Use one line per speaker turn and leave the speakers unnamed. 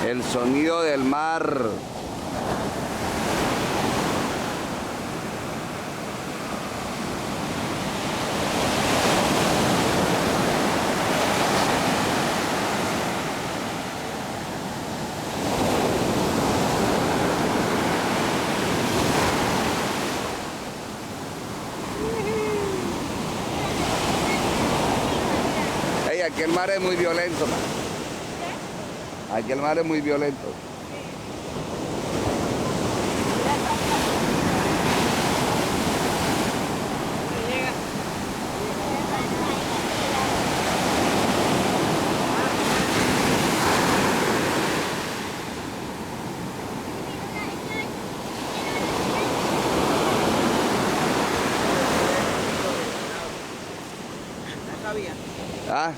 El sonido del mar. Ey, aquí el mar es muy violento, man. Aquí el mar es muy violento.
No sabía.
¿Ah?